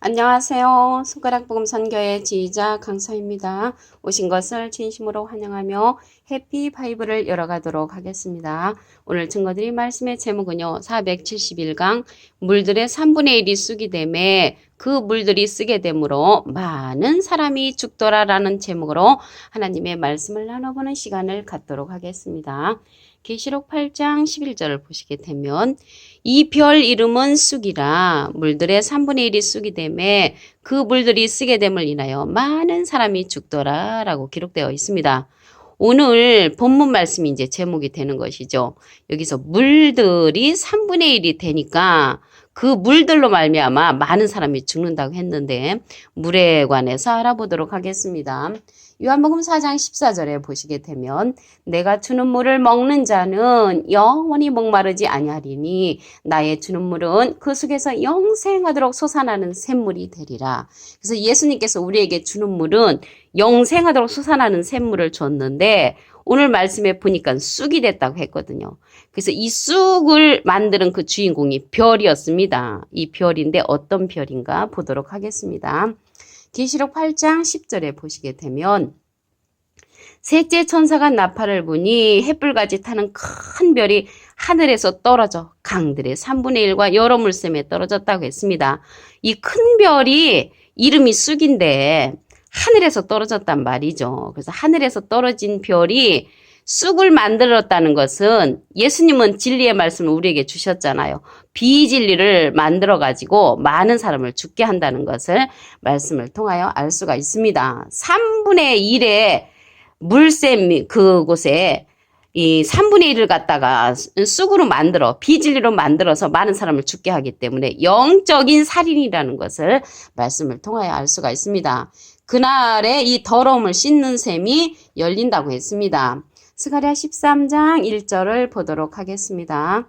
안녕하세요. 손가락 복음 선교의 지휘자 강사입니다. 오신 것을 진심으로 환영하며 해피 바이블을 열어가도록 하겠습니다. 오늘 증거드릴 말씀의 제목은요. 471강 물들의 3분의 1이 쑥이 되매 그 물들이 쓰게 되므로 많은 사람이 죽더라라는 제목으로 하나님의 말씀을 나눠보는 시간을 갖도록 하겠습니다. 계시록 8장 11절을 보시게 되면 이 별 이름은 쑥이라 물들의 3분의 1이 쑥이 되매 그 물들이 쓰게 됨을 인하여 많은 사람이 죽더라 라고 기록되어 있습니다. 오늘 본문 말씀이 이제 제목이 되는 것이죠. 여기서 물들이 3분의 1이 되니까 그 물들로 말미암아 많은 사람이 죽는다고 했는데 물에 관해서 알아보도록 하겠습니다. 요한복음 4장 14절에 보시게 되면 내가 주는 물을 먹는 자는 영원히 목마르지 아니하리니 나의 주는 물은 그 속에서 영생하도록 솟아나는 샘물이 되리라. 그래서 예수님께서 우리에게 주는 물은 영생하도록 솟아나는 샘물을 줬는데 오늘 말씀에 보니까 쑥이 됐다고 했거든요. 그래서 이 쑥을 만드는 그 주인공이 별이었습니다. 이 별인데 어떤 별인가 보도록 하겠습니다. 계시록 8장 10절에 보시게 되면 셋째 천사가 나팔을 부니 햇불같이 타는 큰 별이 하늘에서 떨어져 강들의 3분의 1과 여러 물샘에 떨어졌다고 했습니다. 이 큰 별이 이름이 쑥인데 하늘에서 떨어졌단 말이죠. 그래서 하늘에서 떨어진 별이 쑥을 만들었다는 것은 예수님은 진리의 말씀을 우리에게 주셨잖아요. 비진리를 만들어가지고 많은 사람을 죽게 한다는 것을 말씀을 통하여 알 수가 있습니다. 3분의 1의 물샘 그곳에 이 3분의 1을 갖다가 쑥으로 만들어 비진리로 만들어서 많은 사람을 죽게 하기 때문에 영적인 살인이라는 것을 말씀을 통하여 알 수가 있습니다. 그날에 이 더러움을 씻는 셈이 열린다고 했습니다. 스가랴 13장 1절을 보도록 하겠습니다.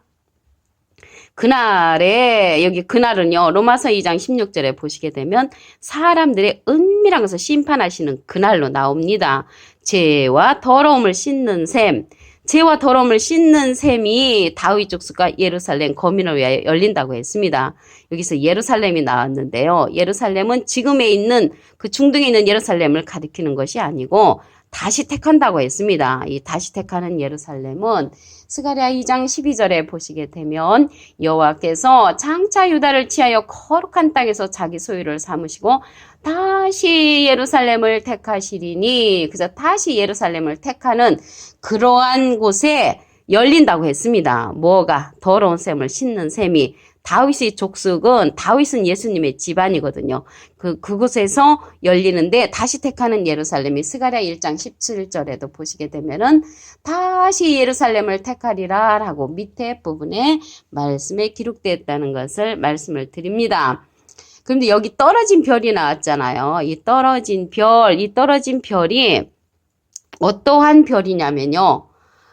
그날에 여기 그날은요 로마서 2장 16절에 보시게 되면 사람들의 은밀한 것을 심판하시는 그날로 나옵니다. 죄와 더러움을 씻는 셈, 죄와 더러움을 씻는 셈이 다윗 족속과 예루살렘 거민을 위하여 열린다고 했습니다. 여기서 예루살렘이 나왔는데요. 예루살렘은 지금에 있는 그 중동에 있는 예루살렘을 가리키는 것이 아니고 다시 택한다고 했습니다. 이 다시 택하는 예루살렘은 스가랴 2장 12절에 보시게 되면 여호와께서 장차 유다를 취하여 거룩한 땅에서 자기 소유를 삼으시고 다시 예루살렘을 택하시리니 그래서 다시 예루살렘을 택하는 그러한 곳에 열린다고 했습니다. 뭐가? 더러운 셈을 씻는 셈이. 다윗의 족속은 다윗은 예수님의 집안이거든요. 그곳에서 열리는데 다시 택하는 예루살렘이 스가랴 1장 17절에도 보시게 되면은 다시 예루살렘을 택하리라 라고 밑에 부분에 말씀에 기록되었다는 것을 말씀을 드립니다. 그런데 여기 떨어진 별이 나왔잖아요. 이 떨어진 별이 어떠한 별이냐면요.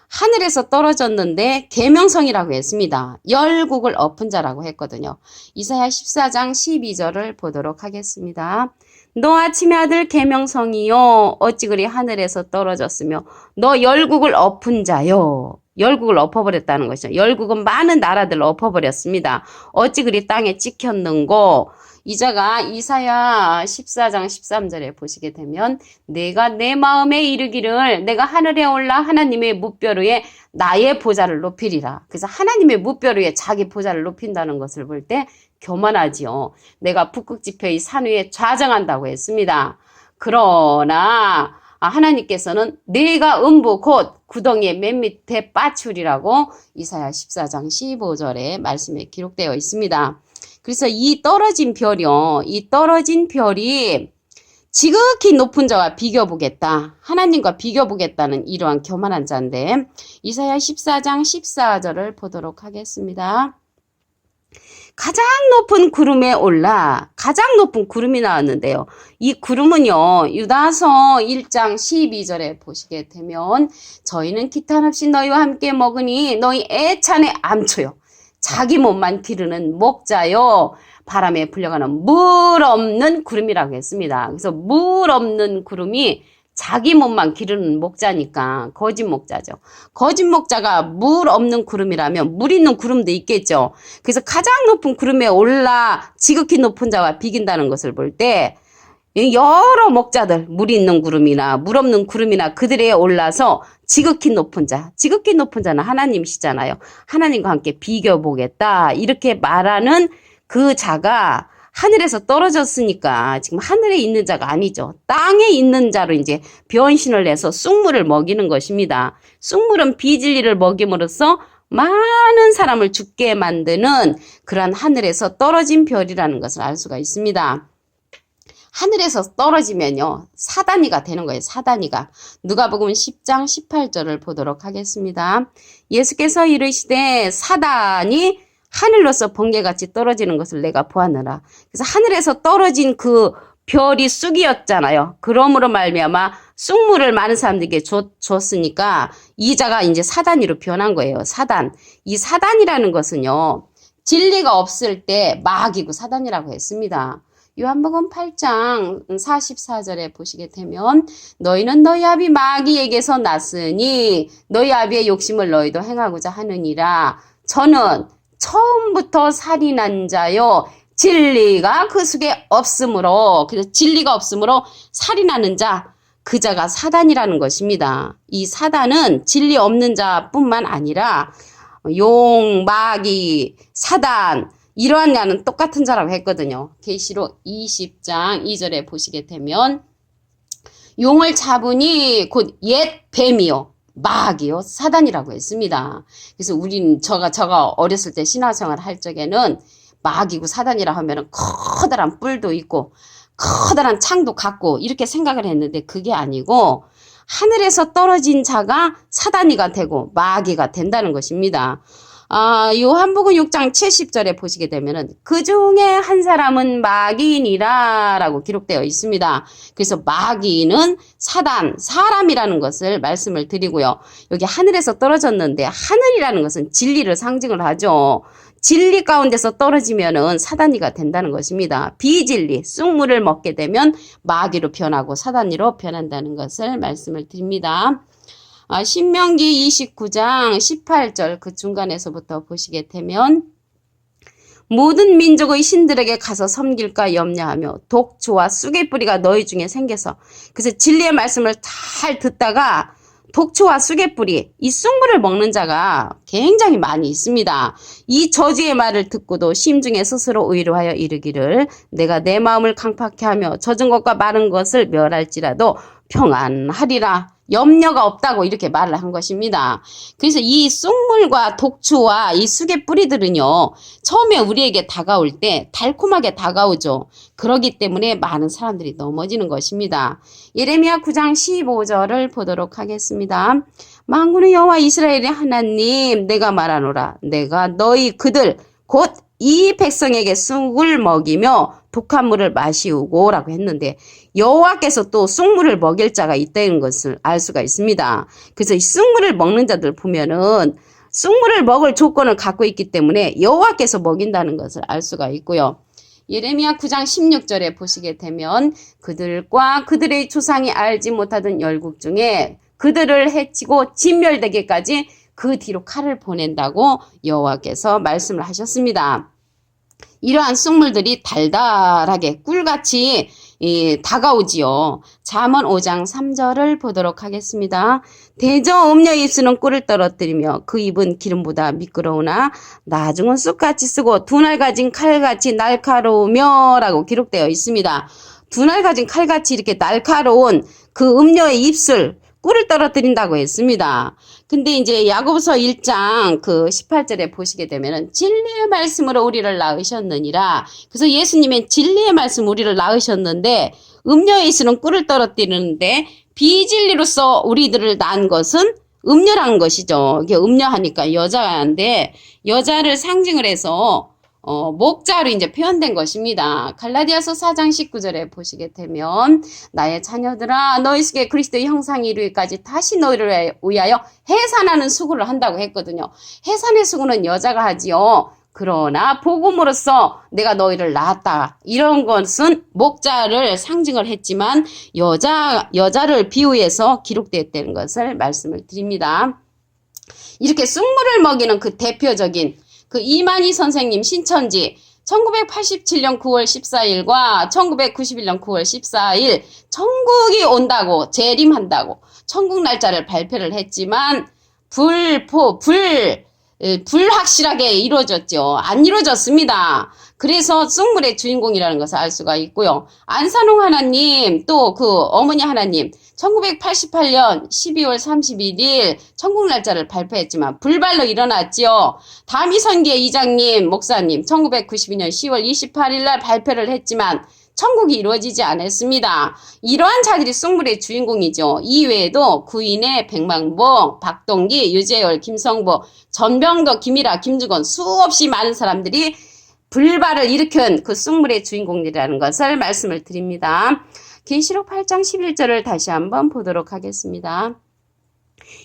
하늘에서 떨어졌는데 계명성이라고 했습니다. 열국을 엎은 자라고 했거든요. 이사야 14장 12절을 보도록 하겠습니다. 너 아침의 아들 계명성이요 어찌 그리 하늘에서 떨어졌으며 너 열국을 엎은 자요. 열국을 엎어버렸다는 것이죠. 열국은 많은 나라들을 엎어버렸습니다. 어찌 그리 땅에 찍혔는고. 이자가 이사야 14장 13절에 보시게 되면 내가 내 마음에 이르기를 내가 하늘에 올라 하나님의 뭇별 위에 나의 보좌를 높이리라. 그래서 하나님의 뭇별 위에 자기 보좌를 높인다는 것을 볼 때 교만하지요. 내가 북극지폐의 산 위에 좌정한다고 했습니다. 그러나 하나님께서는 내가 음부 곧 구덩이의 맨 밑에 빠추리라고 이사야 14장 15절에 말씀에 기록되어 있습니다. 그래서 이 떨어진 별이 지극히 높은 자와 비교보겠다. 하나님과 비교보겠다는 이러한 교만한 자인데 이사야 14장 14절을 보도록 하겠습니다. 가장 높은 구름에 올라 가장 높은 구름이 나왔는데요. 이 구름은요. 유다서 1장 12절에 보시게 되면 저희는 기탄 없이 너희와 함께 먹으니 너희 애찬의 암초요. 자기 몸만 기르는 목자요. 바람에 불려가는 물 없는 구름이라고 했습니다. 그래서 물 없는 구름이 자기 몸만 기르는 목자니까 거짓 목자죠. 거짓 목자가 물 없는 구름이라면 물 있는 구름도 있겠죠. 그래서 가장 높은 구름에 올라 지극히 높은 자와 비긴다는 것을 볼 때 여러 목자들, 물 있는 구름이나 물 없는 구름이나 그들에 올라서 지극히 높은 자는 하나님이시잖아요. 하나님과 함께 비겨보겠다 이렇게 말하는 그 자가 하늘에서 떨어졌으니까 지금 하늘에 있는 자가 아니죠. 땅에 있는 자로 이제 변신을 해서 쑥물을 먹이는 것입니다. 쑥물은 비진리를 먹임으로써 많은 사람을 죽게 만드는 그러한 하늘에서 떨어진 별이라는 것을 알 수가 있습니다. 하늘에서 떨어지면요, 사단이가 되는 거예요. 사단이가. 누가복음 10장 18절을 보도록 하겠습니다. 예수께서 이르시되 사단이 하늘로서 번개같이 떨어지는 것을 내가 보았느라. 그래서 하늘에서 떨어진 그 별이 쑥이었잖아요. 그러므로 말미암아 쑥물을 많은 사람들에게 줬으니까 이 자가 이제 사단이로 변한 거예요. 사단. 이 사단이라는 것은요, 진리가 없을 때 마귀고 사단이라고 했습니다. 요한복음 8장 44절에 보시게 되면 너희는 너희 아비 마귀에게서 났으니 너희 아비의 욕심을 너희도 행하고자 하느니라. 저는 처음부터 살인한 자요. 진리가 그 속에 없으므로, 그래서 진리가 없으므로 살인하는 자, 그 자가 사단이라는 것입니다. 이 사단은 진리 없는 자뿐만 아니라 용, 마귀, 사단, 이러한 자는 똑같은 자라고 했거든요. 계시록 20장 2절에 보시게 되면 용을 잡으니 곧 옛 뱀이요. 마귀요. 사단이라고 했습니다. 그래서 제가 어렸을 때 신화생활 할 적에는 마귀고 사단이라 하면은 커다란 뿔도 있고 커다란 창도 갖고 이렇게 생각을 했는데 그게 아니고 하늘에서 떨어진 자가 사단이가 되고 마귀가 된다는 것입니다. 요한복음 6장 70절에 보시게 되면은 그 중에 한 사람은 마귀니라 라고 기록되어 있습니다. 그래서 마귀는 사단, 사람이라는 것을 말씀을 드리고요. 여기 하늘에서 떨어졌는데 하늘이라는 것은 진리를 상징을 하죠. 진리 가운데서 떨어지면은 사단이가 된다는 것입니다. 비진리, 쑥물을 먹게 되면 마귀로 변하고 사단이로 변한다는 것을 말씀을 드립니다. 신명기 29장 18절 그 중간에서부터 보시게 되면 모든 민족의 신들에게 가서 섬길까 염려하며 독초와 쑥의 뿌리가 너희 중에 생겨서 그래서 진리의 말씀을 잘 듣다가 독초와 쑥의 뿌리, 이 쑥물을 먹는 자가 굉장히 많이 있습니다. 이 저주의 말을 듣고도 심중에 스스로 의로하여 이르기를 내가 내 마음을 강팍케 하며 젖은 것과 마른 것을 멸할지라도 평안하리라. 염려가 없다고 이렇게 말을 한 것입니다. 그래서 이 쑥물과 독초와 이 쑥의 뿌리들은요, 처음에 우리에게 다가올 때 달콤하게 다가오죠. 그렇기 때문에 많은 사람들이 넘어지는 것입니다. 예레미야 9장 15절을 보도록 하겠습니다. 만군의 여호와 이스라엘의 하나님, 내가 말하노라. 내가 너희 그들 곧 이 백성에게 쑥을 먹이며 독한 물을 마시우고 라고 했는데 여호와께서 또 쑥물을 먹일 자가 있다는 것을 알 수가 있습니다. 그래서 이 쑥물을 먹는 자들 보면은 쑥물을 먹을 조건을 갖고 있기 때문에 여호와께서 먹인다는 것을 알 수가 있고요. 예레미야 9장 16절에 보시게 되면 그들과 그들의 조상이 알지 못하던 열국 중에 그들을 해치고 진멸되기까지 그 뒤로 칼을 보낸다고 여호와께서 말씀을 하셨습니다. 이러한 쑥물들이 달달하게 꿀같이 다가오지요. 잠언 5장 3절을 보도록 하겠습니다. 대저 음녀 입술은 꿀을 떨어뜨리며 그 입은 기름보다 미끄러우나 나중은 쑥같이 쓰고 두 날 가진 칼같이 날카로우며 라고 기록되어 있습니다. 두 날 가진 칼같이 이렇게 날카로운 그 음녀의 입술 꿀을 떨어뜨린다고 했습니다. 근데 이제 야고보서 1장 그 18절에 보시게 되면은 진리의 말씀으로 우리를 낳으셨느니라. 그래서 예수님은 진리의 말씀 우리를 낳으셨는데 음녀의 입술은 꿀을 떨어뜨리는데 비진리로서 우리들을 낳은 것은 음녀란 것이죠. 이게 음녀하니까 여자인데 여자를 상징을 해서 목자로 이제 표현된 것입니다. 갈라디아서 4장 19절에 보시게 되면 나의 자녀들아 너희 속에 그리스도의 형상이 이루기까지 다시 너희를 위하여 해산하는 수고를 한다고 했거든요. 해산의 수고는 여자가 하지요. 그러나 복음으로써 내가 너희를 낳았다. 이런 것은 목자를 상징을 했지만 여자를 비유해서 기록되었다는 것을 말씀을 드립니다. 이렇게 쑥물을 먹이는 그 대표적인 그 이만희 선생님 신천지 1987년 9월 14일과 1991년 9월 14일 천국이 온다고 재림한다고 천국 날짜를 발표를 했지만 불확실하게 이루어졌죠. 안 이루어졌습니다. 그래서 쑥물의 주인공이라는 것을 알 수가 있고요. 안산홍 하나님 또 그 어머니 하나님 1988년 12월 31일 천국 날짜를 발표했지만 불발로 일어났지요. 다미선계 이장님 목사님 1992년 10월 28일 날 발표를 했지만 천국이 이루어지지 않았습니다. 이러한 자들이 쑥물의 주인공이죠. 이외에도 구인의 백만봉, 박동기, 유재열, 김성보, 전병덕, 김일아, 김주건 수없이 많은 사람들이 불발을 일으킨 그 쑥물의 주인공이라는 것을 말씀을 드립니다. 계시록 8장 11절을 다시 한번 보도록 하겠습니다.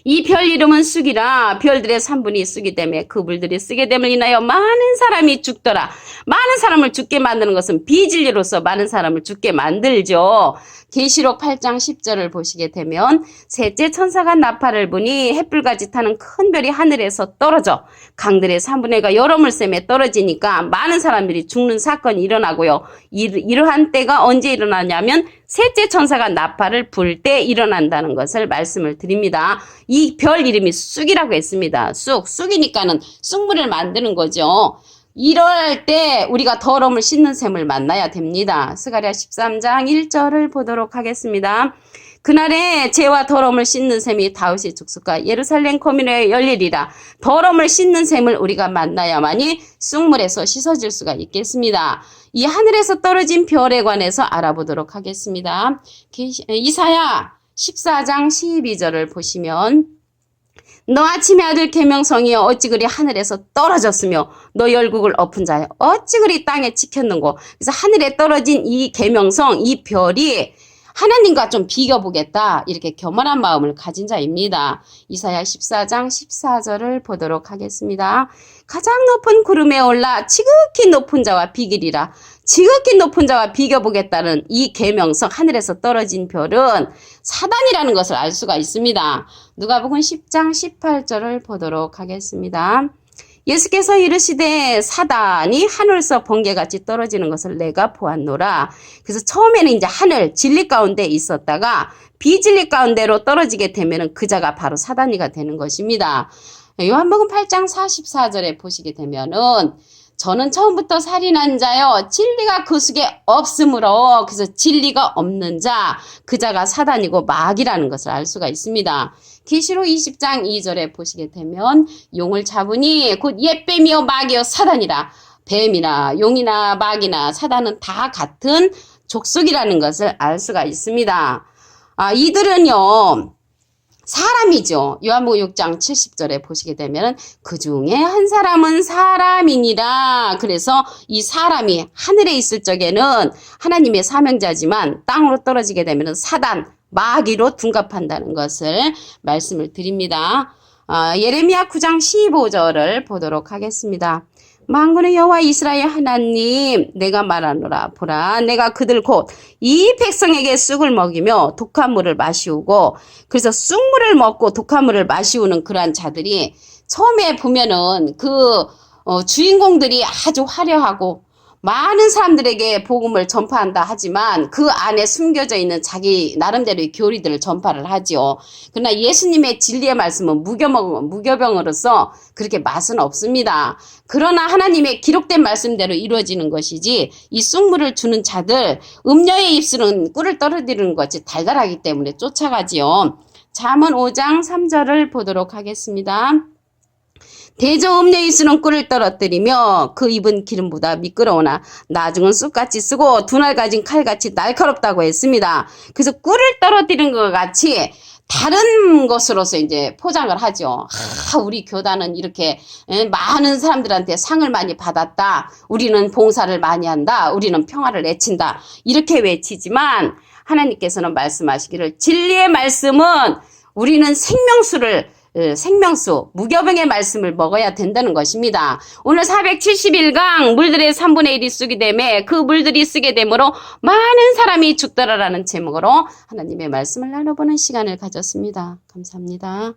이 별 이름은 쑥이라 별들의 3분이 쑥이 되매 그 불들이 쓰게 됨을 인하여 많은 사람이 죽더라. 많은 사람을 죽게 만드는 것은 비진리로서 많은 사람을 죽게 만들죠. 계시록 8장 10절을 보시게 되면 셋째 천사가 나팔을 부니 햇불같이 타는 큰 별이 하늘에서 떨어져 강들의 3분의 1가 여러 물샘에 떨어지니까 많은 사람들이 죽는 사건이 일어나고요. 이러한 때가 언제 일어나냐면 셋째 천사가 나팔을 불 때 일어난다는 것을 말씀을 드립니다. 이 별 이름이 쑥이라고 했습니다. 쑥이니까는 쑥물을 만드는 거죠. 이럴 때 우리가 더러움을 씻는 셈을 만나야 됩니다. 스가랴 13장 1절을 보도록 하겠습니다. 그날에 죄와 더러움을 씻는 셈이 다윗의 족속과 예루살렘 거민에 열리리라. 더러움을 씻는 셈을 우리가 만나야만이 쑥물에서 씻어질 수가 있겠습니다. 이 하늘에서 떨어진 별에 관해서 알아보도록 하겠습니다. 이사야 14장 12절을 보시면 너 아침의 아들 계명성이여 어찌 그리 하늘에서 떨어졌으며 너 열국을 엎은 자여 어찌 그리 땅에 찍혔는고. 그래서 하늘에 떨어진 이 계명성 이 별이 하나님과 좀 비교보겠다 이렇게 교만한 마음을 가진 자입니다. 이사야 14장 14절을 보도록 하겠습니다. 가장 높은 구름에 올라 지극히 높은 자와 비기리라. 지극히 높은 자와 비교보겠다는 이 계명성 하늘에서 떨어진 별은 사단이라는 것을 알 수가 있습니다. 누가복음 10장 18절을 보도록 하겠습니다. 예수께서 이르시되 사단이 하늘에서 번개같이 떨어지는 것을 내가 보았노라. 그래서 처음에는 이제 하늘 진리 가운데 있었다가 비진리 가운데로 떨어지게 되면은 그 자가 바로 사단이가 되는 것입니다. 요한복음 8장 44절에 보시게 되면은 저는 처음부터 살인한 자여 진리가 그 속에 없으므로 그래서 진리가 없는 자 그 자가 사단이고 마귀라는 것을 알 수가 있습니다. 계시록 20장 2절에 보시게 되면 용을 잡으니 곧 옛뱀이요 마귀요 사단이라. 뱀이나 용이나 마귀나 사단은 다 같은 족속이라는 것을 알 수가 있습니다. 이들은요 사람이죠. 요한복음 6장 70절에 보시게 되면 그 중에 한 사람은 사람이니라. 그래서 이 사람이 하늘에 있을 적에는 하나님의 사명자지만 땅으로 떨어지게 되면 사단, 마귀로 둔갑한다는 것을 말씀을 드립니다. 예레미야 9장 15절을 보도록 하겠습니다. 만군의 여호와 이스라엘 하나님 내가 말하노라 보라 내가 그들 곧 이 백성에게 쑥을 먹이며 독한 물을 마시우고 그래서 쑥물을 먹고 독한 물을 마시우는 그러한 자들이 처음에 보면은 주인공들이 아주 화려하고 많은 사람들에게 복음을 전파한다 하지만 그 안에 숨겨져 있는 자기 나름대로의 교리들을 전파를 하죠. 그러나 예수님의 진리의 말씀은 무교병으로서 그렇게 맛은 없습니다. 그러나 하나님의 기록된 말씀대로 이루어지는 것이지 이 쑥물을 주는 자들 음녀의 입술은 꿀을 떨어뜨리는 것이 달달하기 때문에 쫓아가지요. 잠언 5장 3절을 보도록 하겠습니다. 대저 음녀의 입술은 꿀을 떨어뜨리며 그 입은 기름보다 미끄러우나 나중은 쑥같이 쓰고 두날 가진 칼같이 날카롭다고 했습니다. 그래서 꿀을 떨어뜨리는 것 같이 다른 것으로서 이제 포장을 하죠. 우리 교단은 이렇게 많은 사람들한테 상을 많이 받았다. 우리는 봉사를 많이 한다. 우리는 평화를 내친다. 이렇게 외치지만 하나님께서는 말씀하시기를 진리의 말씀은 우리는 생명수를 생명수, 무교병의 말씀을 먹어야 된다는 것입니다. 오늘 471강 물들의 3분의 1이 쓰게 되매 그 물들이 쓰게 되므로 많은 사람이 죽더라라는 제목으로 하나님의 말씀을 나눠보는 시간을 가졌습니다. 감사합니다.